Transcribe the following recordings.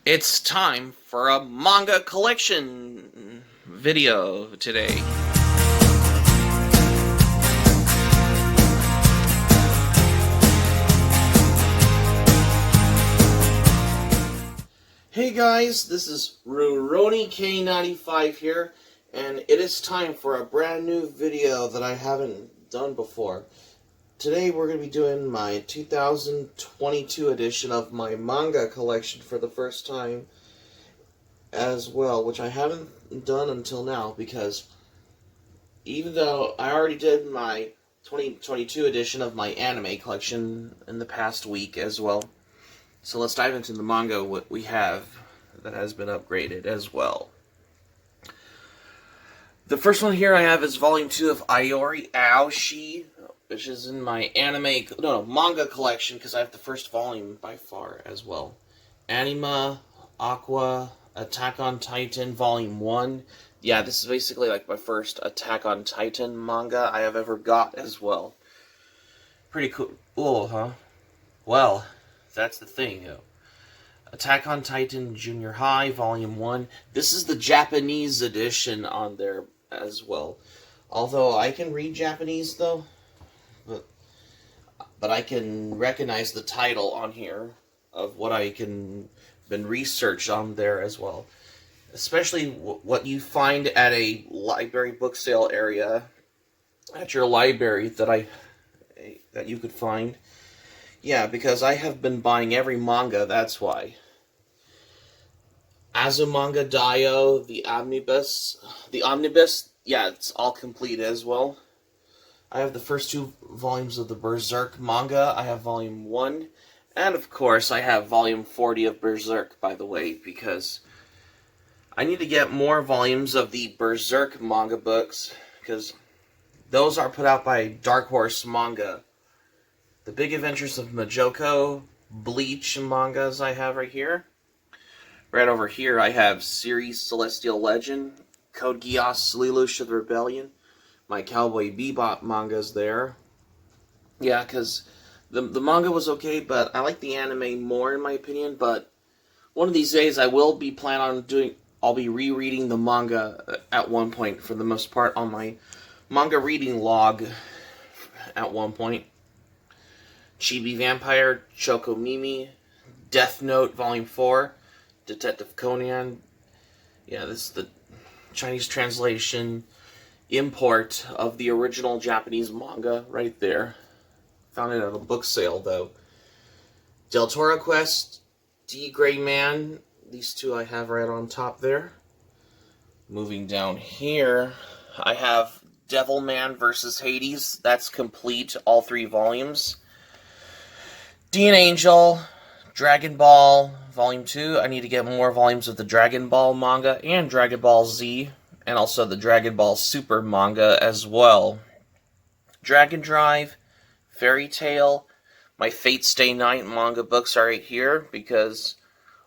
It's time for a manga collection video today. Hey guys, this is Ruroni K95 here, and it is time for a brand new video that I haven't done before. Today we're going to be doing my 2022 edition of my manga collection for the first time as well, which I haven't done until now because even though I already did my 2022 edition of my anime collection in the past week as well. So let's dive into the manga what we have that has been upgraded as well. The first one here I have is Volume 2 of Iori Aoshi, which is in my manga collection, because I have the first volume by far as well. Anima, Aqua, Attack on Titan, Volume 1. Yeah, this is basically like my first Attack on Titan manga I have ever got as well. Pretty cool, huh? Well, that's the thing, though. Attack on Titan Junior High, Volume 1. This is the Japanese edition on there as well. Although I can read Japanese, though. But I can recognize the title on here of what I can been researched on there as well. Especially what you find at a library book sale area at your library that you could find. Yeah, because I have been buying every manga, that's why. Azumanga Daioh, the Omnibus, yeah, it's all complete as well. I have the first two volumes of the Berserk manga. I have Volume 1. And, of course, I have Volume 40 of Berserk, by the way, because I need to get more volumes of the Berserk manga books, because those are put out by Dark Horse Manga. The Big Adventures of Majoko, Bleach mangas I have right here. Right over here I have Series Celestial Legend, Code Geass, Lelouch of the Rebellion. My Cowboy Bebop manga's there. Yeah, because the manga was okay, but I like the anime more in my opinion, but one of these days I'll be rereading the manga at one point for the most part on my manga reading log at one point. Chibi Vampire, Choco Mimi, Death Note Volume 4, Detective Conan. Yeah, this is the Chinese translation import of the original Japanese manga right there. Found it at a book sale, though. Del Toro Quest, D. Gray Man. These two I have right on top there. Moving down here, I have Devilman vs. Hades. That's complete, all three volumes. Dean Angel, Dragon Ball, Volume 2. I need to get more volumes of the Dragon Ball manga and Dragon Ball Z, and also the Dragon Ball Super manga as well. Dragon Drive, Fairy Tail, my Fate Stay Night manga books are right here, because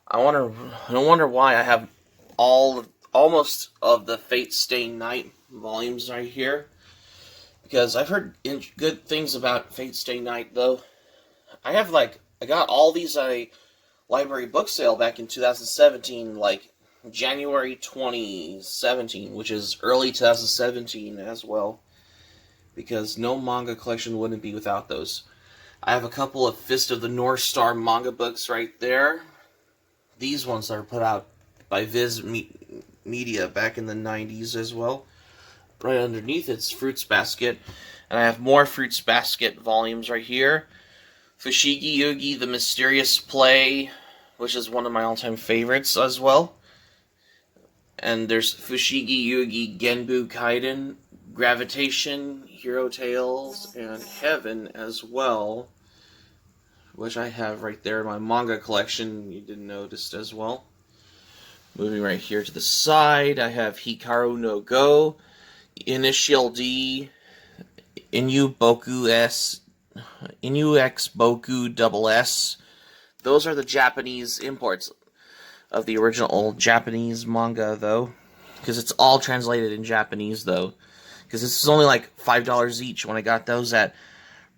I wonder why I have almost of the Fate Stay Night volumes right here, because I've heard good things about Fate Stay Night, though. I got all these at a library book sale back in 2017, like January 2017, which is early 2017 as well, because no manga collection wouldn't be without those. I have a couple of Fist of the North Star manga books right there. These ones are put out by Viz Media back in the 90s as well. Right underneath it's Fruits Basket, and I have more Fruits Basket volumes right here. Fushigi Yugi, The Mysterious Play, which is one of my all-time favorites as well. And there's Fushigi Yugi Genbu Kaiden, Gravitation, Hero Tales, and Heaven as well, which I have right there in my manga collection, you didn't notice as well. Moving right here to the side, I have Hikaru no Go, Initial D, Inu X Boku Double S. Those are the Japanese imports of the original Japanese manga, though, because it's all translated in Japanese, though, because this is only like $5 each when I got those at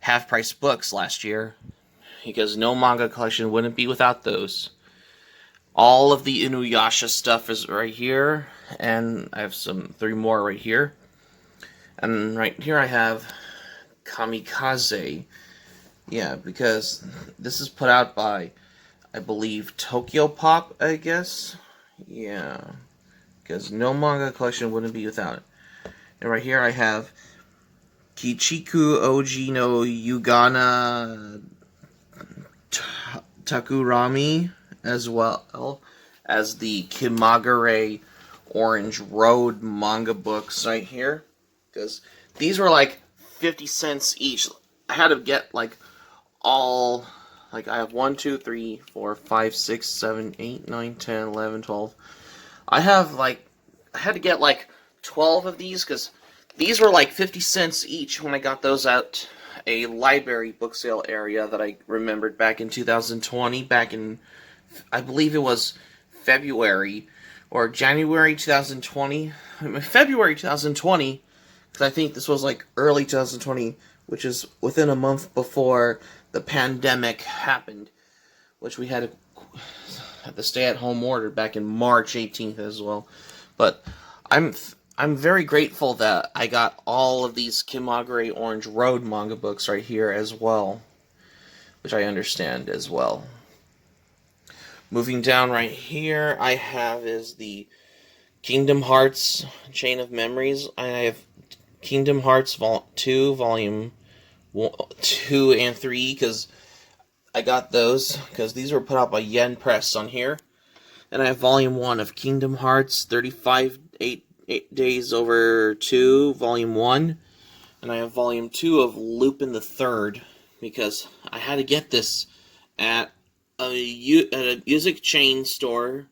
Half Price Books last year, because no manga collection wouldn't be without those. All of the Inuyasha stuff is right here, and I have 3 more right here. And right here I have Kamikaze. Yeah, because this is put out by, I believe, Tokyo Pop, I guess. Yeah, because no manga collection wouldn't be without it. And right here I have Kichiku Oji no Yugana Takurami, as well as the Kimagure Orange Road manga books right here. Because these were like 50 cents each. I had to get like all, like I have 1, 2, 3, 4, 5, 6, 7, 8, 9, 10, 11, 12. I had to get like 12 of these because these were like 50 cents each when I got those at a library book sale area that I remembered back in 2020, back in, I believe it was February or January 2020, February 2020, because I think this was like early 2020, which is within a month before the pandemic happened, which we had the stay-at-home order back in March 18th as well. But I'm very grateful that I got all of these Kimagure Orange Road manga books right here as well, which I understand as well. Moving down right here, I have is the Kingdom Hearts Chain of Memories. I have Kingdom Hearts 2, Volume 2 and 3, because I got those, because these were put out by Yen Press on here. And I have Volume 1 of Kingdom Hearts, 35 8 Days Over 2, Volume 1. And I have Volume 2 of Lupin the Third, because I had to get this at a music chain store,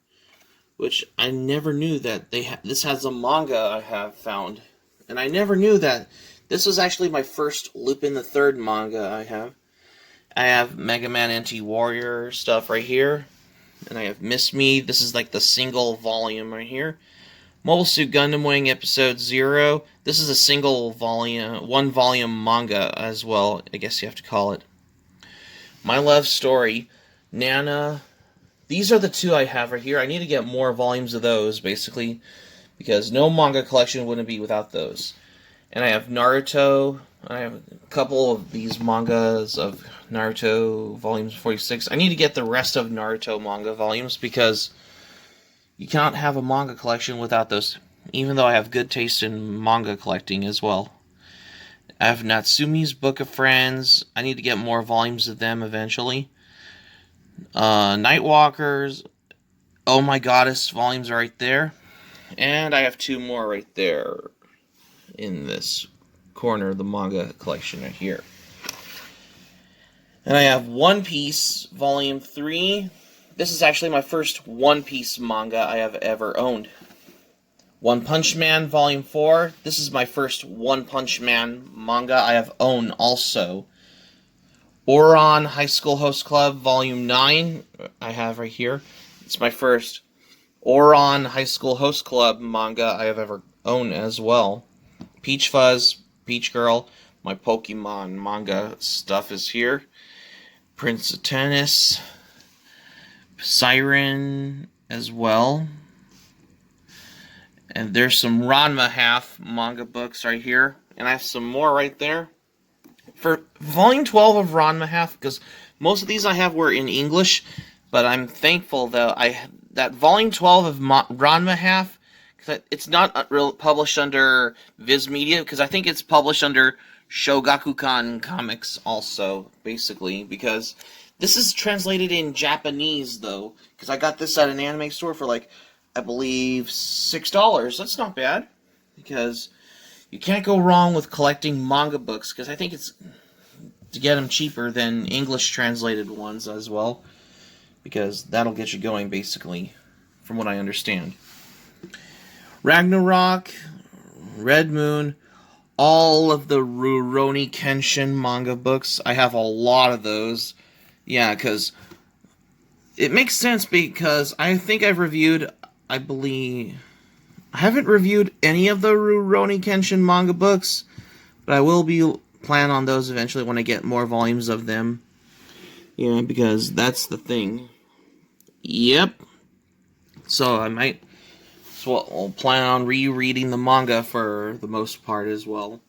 which I never knew that this has a manga I have found. And I never knew that this was actually my first Lupin the Third manga I have. I have Mega Man Anti-Warrior stuff right here. And I have Miss Me. This is like the single volume right here. Mobile Suit Gundam Wing Episode 0. This is a single volume, 1 volume manga as well, I guess you have to call it. My Love Story, Nana. These are the 2 I have right here. I need to get more volumes of those, basically, because no manga collection wouldn't be without those. And I have Naruto. I have a couple of these mangas of Naruto volumes 46. I need to get the rest of Naruto manga volumes because you cannot have a manga collection without those, even though I have good taste in manga collecting as well. I have Natsumi's Book of Friends. I need to get more volumes of them eventually. Nightwalkers. Oh My Goddess volumes are right there. And I have 2 more right there in this corner of the manga collection right here. And I have One Piece Volume 3. This is actually my first One Piece manga I have ever owned. One Punch Man Volume 4. This is my first One Punch Man manga I have owned also. Ouran High School Host Club Volume 9. I have right here. It's my first Ouran High School Host Club manga I have ever owned as well. Peach Fuzz, Peach Girl. My Pokemon manga stuff is here. Prince of Tennis. Siren as well. And there's some Ranma half manga books right here. And I have some more right there. For Volume 12 of Ranma half, because most of these I have were in English, but I'm thankful that Volume 12 of Ranma half, because it's not published under Viz Media, because I think it's published under Shogakukan Comics also, basically, because this is translated in Japanese, though, because I got this at an anime store for, like, I believe $6. That's not bad, because you can't go wrong with collecting manga books, because I think it's to get them cheaper than English translated ones as well, because that'll get you going, basically, from what I understand. Ragnarok, Red Moon, all of the Ruroni Kenshin manga books. I have a lot of those. Yeah, because it makes sense, because I think I've reviewed, I haven't reviewed any of the Ruroni Kenshin manga books, but I will plan on those eventually when I get more volumes of them. Yeah, because that's the thing. Yep. So I'll plan on rereading the manga for the most part as well.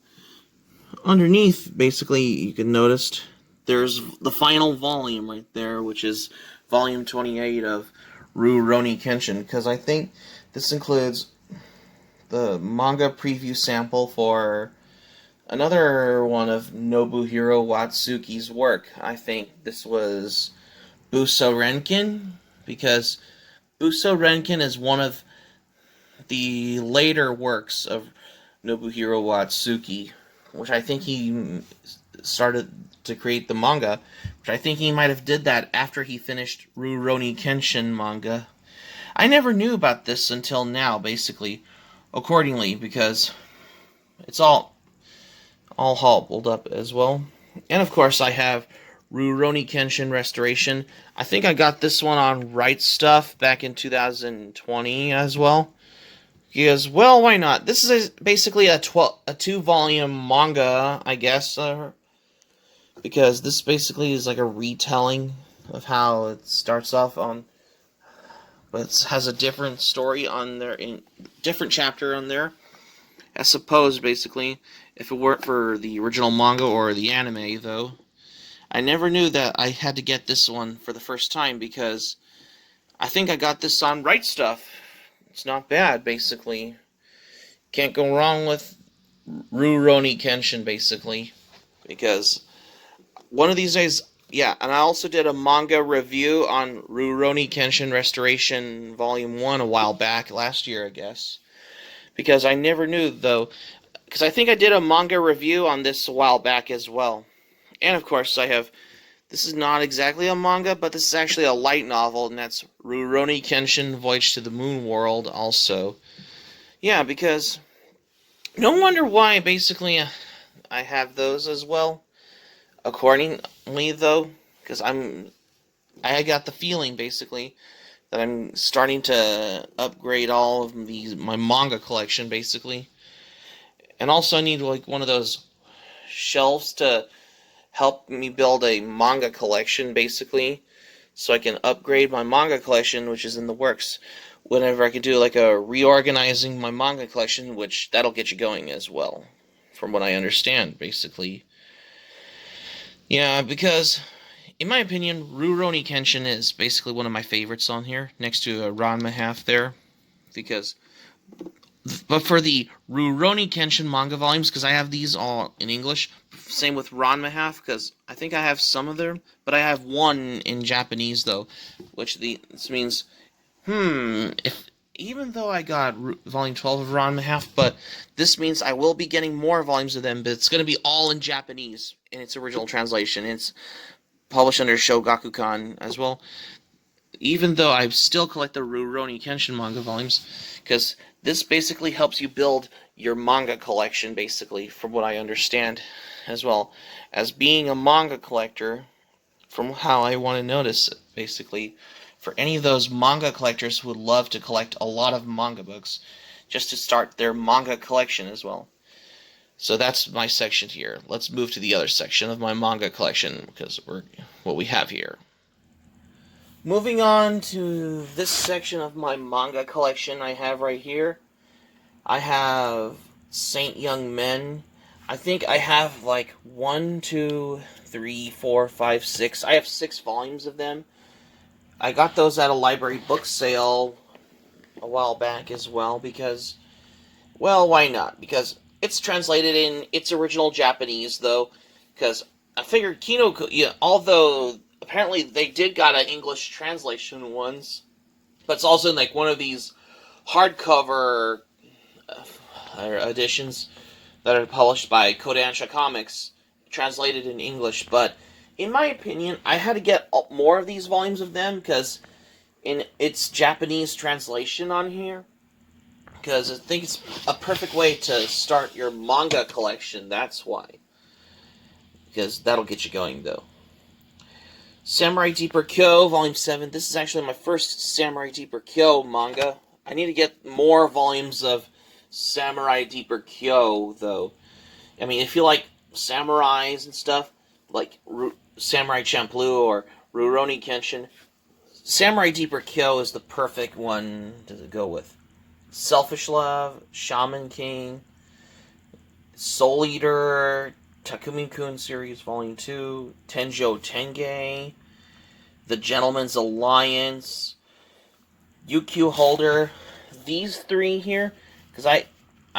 Underneath, basically, you can notice there's the final volume right there, which is volume 28 of Ruroni Kenshin, because I think this includes the manga preview sample for another one of Nobuhiro Watsuki's work. I think this was Buso Renkin, because Buso Renkin is one of the later works of Nobuhiro Watsuki, which I think he started to create the manga, which I think he might have did that after he finished Ruroni Kenshin manga. I never knew about this until now, basically, accordingly, because it's all hobbled up as well. And of course I have Ruroni Kenshin Restoration. I think I got this one on Right Stuff back in 2020 as well. Because, well, why not? This is basically a 2-volume manga, I guess, because this basically is like a retelling of how it starts off on, but it has a different story on there, in different chapter on there. I suppose, basically, if it weren't for the original manga or the anime, though, I never knew that I had to get this one for the first time, because I think I got this on Right Stuff. It's not bad, basically. Can't go wrong with Ruroni Kenshin, basically, because one of these days, yeah, and I also did a manga review on Ruroni Kenshin Restoration Volume 1 a while back, last year, I guess. Because I never knew, though, because I think I did a manga review on this a while back as well. And, of course, this is not exactly a manga, but this is actually a light novel, and that's Ruroni Kenshin Voyage to the Moon World, also. Yeah, because no wonder why, basically, I have those as well. Accordingly, though, because I got the feeling, basically, that I'm starting to upgrade all of my manga collection, basically. And also I need, like, one of those shelves to help me build a manga collection, basically, so I can upgrade my manga collection, which is in the works. Whenever I can do, like, a reorganizing my manga collection, which that'll get you going as well, from what I understand, basically. Yeah, because, in my opinion, Ruroni Kenshin is basically one of my favorites on here, next to Ranma Half there, but for the Ruroni Kenshin manga volumes, because I have these all in English, same with Ranma Half, because I think I have some of them, but I have one in Japanese, though, this means, even though I got volume 12 of Ranma Half, but this means I will be getting more volumes of them, but it's going to be all in Japanese, in its original translation. It's published under Shogakukan as well, even though I still collect the Ruroni Kenshin manga volumes, because this basically helps you build your manga collection, basically, from what I understand, as well as being a manga collector, from how I want to notice it, basically, for any of those manga collectors who would love to collect a lot of manga books, just to start their manga collection as well. So that's my section here. Let's move to the other section of my manga collection, because we're what we have here. Moving on to this section of my manga collection I have right here, I have Saint Young Men. I think I have like 1, 2, 3, 4, 5, 6. I have 6 volumes of them. I got those at a library book sale a while back as well, because, well, why not? Because it's translated in its original Japanese, though, because I figured although apparently they did got an English translation once, but it's also in like one of these hardcover editions that are published by Kodansha Comics, translated in English. But in my opinion, I had to get more of these volumes of them, because in its Japanese translation on here, because I think it's a perfect way to start your manga collection, that's why. Because that'll get you going, though. Samurai Deeper Kyo, Volume 7. This is actually my first Samurai Deeper Kyo manga. I need to get more volumes of Samurai Deeper Kyo, though. I mean, if you like samurais and stuff, like Samurai Champloo or Ruroni Kenshin, Samurai Deeper Kyo is the perfect one to go with. Selfish Love, Shaman King, Soul Eater, Takumi-kun Series Volume 2, Tenjo Tenge, The Gentleman's Alliance, UQ Holder. These three here, because I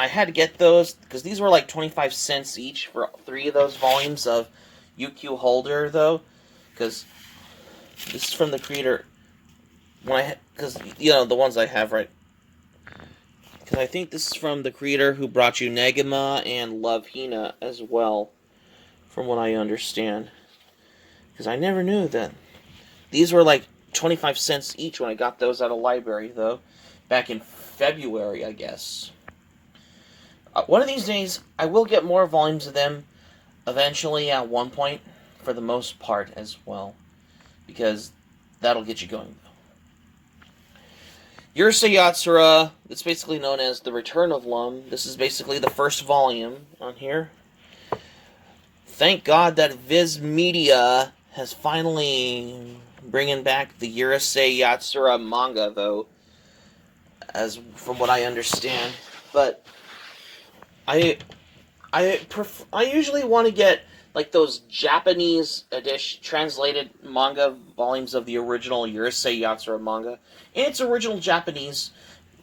had to get those, because these were like 25 cents each for 3 of those volumes of UQ Holder, though, because this is from the creator, because, you know, the ones I have, right? Because I think this is from the creator who brought you Negima and Love Hina as well, from what I understand. Because I never knew that. These were like 25 cents each when I got those at a library, though. Back in February, I guess. One of these days, I will get more volumes of them eventually at one point, for the most part as well. Because that'll get you going, though. Urusei Yatsura, it's basically known as The Return of Lum. This is basically the first volume on here. Thank God that Viz Media has finally bringing back the Urusei Yatsura manga, though, as from what I understand. But I usually want to get like those Japanese edition translated manga volumes of the original Urusei Yatsura manga in its original Japanese,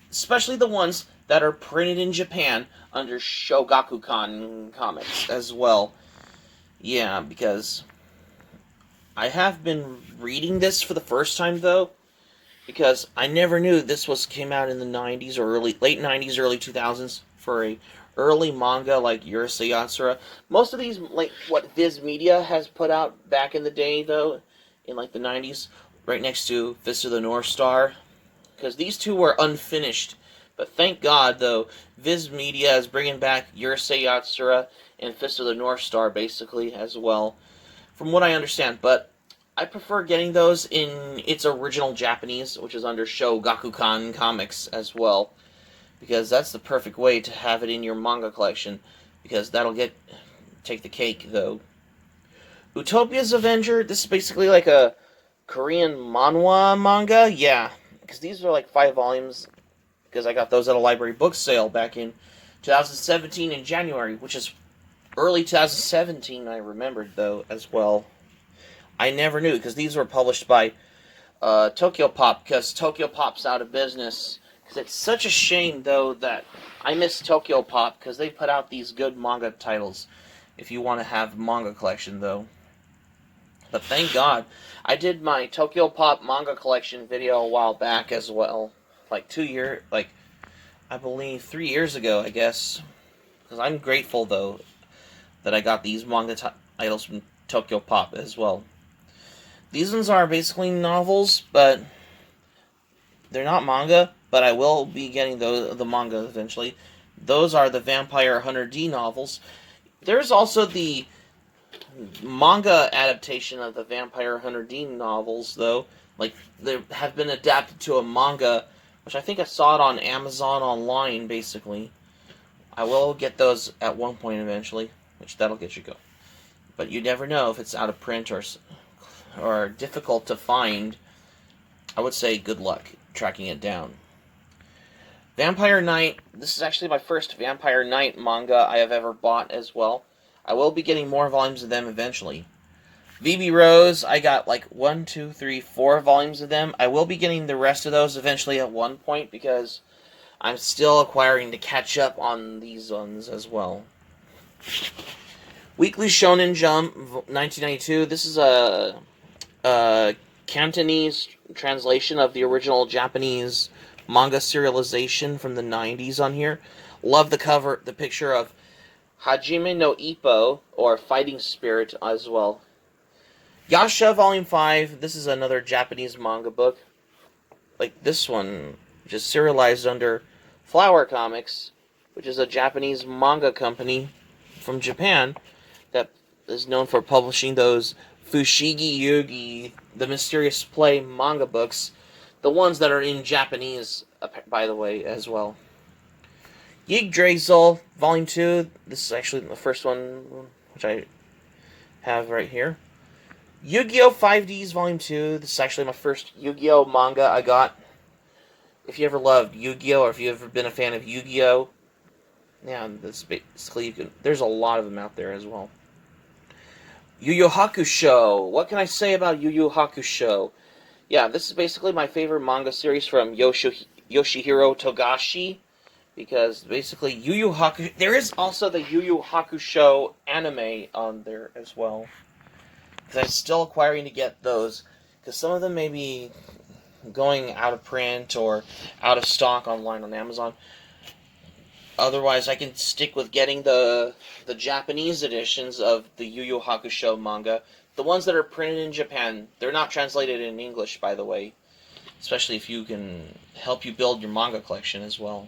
especially the ones that are printed in Japan under Shogakukan comics as well. Yeah, because I have been reading this for the first time, though, because I never knew this came out in the 90s or late 90s, early 2000s for a early manga like Urusei Yatsura. Most of these, like what Viz Media has put out back in the day, though, in like the 90s, right next to Fist of the North Star, because these two were unfinished. But thank God, though, Viz Media is bringing back Urusei Yatsura and Fist of the North Star, basically, as well, from what I understand. But I prefer getting those in its original Japanese, which is under Shogakukan comics as well, because that's the perfect way to have it in your manga collection, because that'll take the cake, though. Utopia's Avenger, this is basically like a Korean manhwa manga, yeah, because these are like 5 volumes, because I got those at a library book sale back in 2017 in January, which is early 2017, I remembered, though, as well. I never knew, because these were published by Tokyo Pop, because Tokyo Pop's out of business. Because it's such a shame, though, that I miss Tokyo Pop, because they put out these good manga titles, if you want to have a manga collection, though. But thank God, I did my Tokyo Pop manga collection video a while back as well. Like I believe 3 years ago, I guess. Because I'm grateful, though, that I got these manga titles from Tokyo Pop as well. These ones are basically novels, but they're not manga, but I will be getting the manga eventually. Those are the Vampire Hunter D novels. There's also the manga adaptation of the Vampire Hunter D novels, though. Like, they have been adapted to a manga, which I think I saw it on Amazon online, basically. I will get those at one point eventually, which that'll get you going. But you never know if it's out of print or difficult to find. I would say good luck tracking it down. Vampire Knight, this is actually my first Vampire Knight manga I have ever bought as well. I will be getting more volumes of them eventually. VB Rose, I got like 1, 2, 3, 4 volumes of them. I will be getting the rest of those eventually at one point, because I'm still acquiring to catch up on these ones as well. Weekly Shonen Jump, 1992. This is a Cantonese translation of the original Japanese manga serialization from the 90s on here. Love the cover, the picture of Hajime no Ippo, or Fighting Spirit, as well. Yasha Volume 5, this is another Japanese manga book. Like this one, which is serialized under Flower Comics, which is a Japanese manga company from Japan that is known for publishing those Fushigi Yugi, the Mysterious Play manga books, the ones that are in Japanese, by the way, as well. Yggdrasil, Volume 2, this is actually the first one, which I have right here. Yu-Gi-Oh! 5Ds Volume 2. This is actually my first Yu-Gi-Oh! Manga I got. If you ever loved Yu-Gi-Oh! Or if you've ever been a fan of Yu-Gi-Oh! Yeah, this basically there's a lot of them out there as well. Yu Yu Hakusho. What can I say about Yu Yu Hakusho? Yeah, this is basically my favorite manga series from Yoshihiro Togashi. Because basically Yu Yu Hakusho... There is also the Yu Yu Hakusho anime on there as well. Because I'm still acquiring to get those. Because some of them may be going out of print or out of stock online on Amazon. Otherwise, I can stick with getting the Japanese editions of the Yu Yu Hakusho manga. The ones that are printed in Japan. They're not translated in English, by the way. Especially if you can help you build your manga collection as well.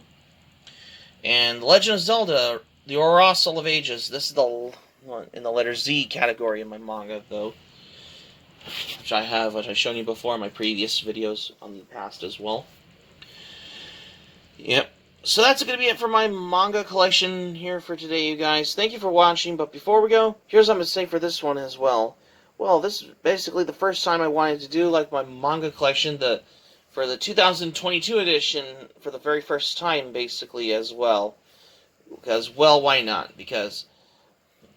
And The Legend of Zelda, The Oracle of Ages. This is the one in the letter Z category in my manga, though. Which I've shown you before in my previous videos on the past as well. Yep. So that's going to be it for my manga collection here for today, you guys. Thank you for watching, but before we go, here's what I'm going to say for this one as well. Well, this is basically the first time I wanted to do like my manga collection for the 2022 edition for the very first time, basically, as well. Because, well, why not? Because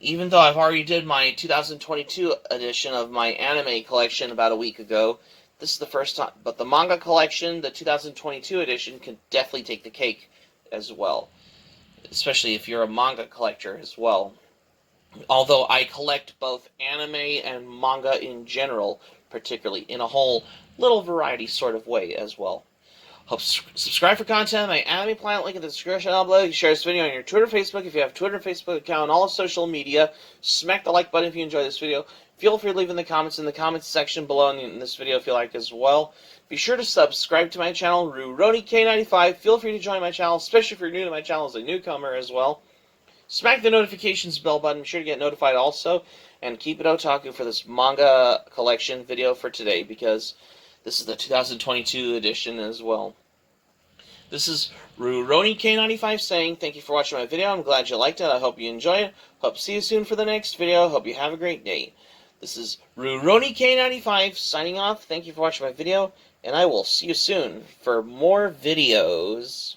even though I've already did my 2022 edition of my anime collection about a week ago, this is the first time. But the manga collection, the 2022 edition, can definitely take the cake as well. Especially if you're a manga collector as well. Although I collect both anime and manga in general, particularly, in a whole little variety sort of way as well. Hope subscribe for content. My anime planet link in the description down below. You share this video on your Twitter, Facebook. If you have a Twitter, Facebook account, all social media, smack the like button if you enjoy this video. Feel free to leave in the comments section below in this video if you like as well. Be sure to subscribe to my channel, Ruroni K95. Feel free to join my channel, especially if you're new to my channel as a newcomer as well. Smack the notifications bell button. Be sure to get notified also. And keep it otaku for this manga collection video for today, because this is the 2022 edition as well. This is Ruroni K95 saying thank you for watching my video. I'm glad you liked it. I hope you enjoyed it. Hope to see you soon for the next video. Hope you have a great day. This is Ruroni K95 signing off. Thank you for watching my video, and I will see you soon for more videos.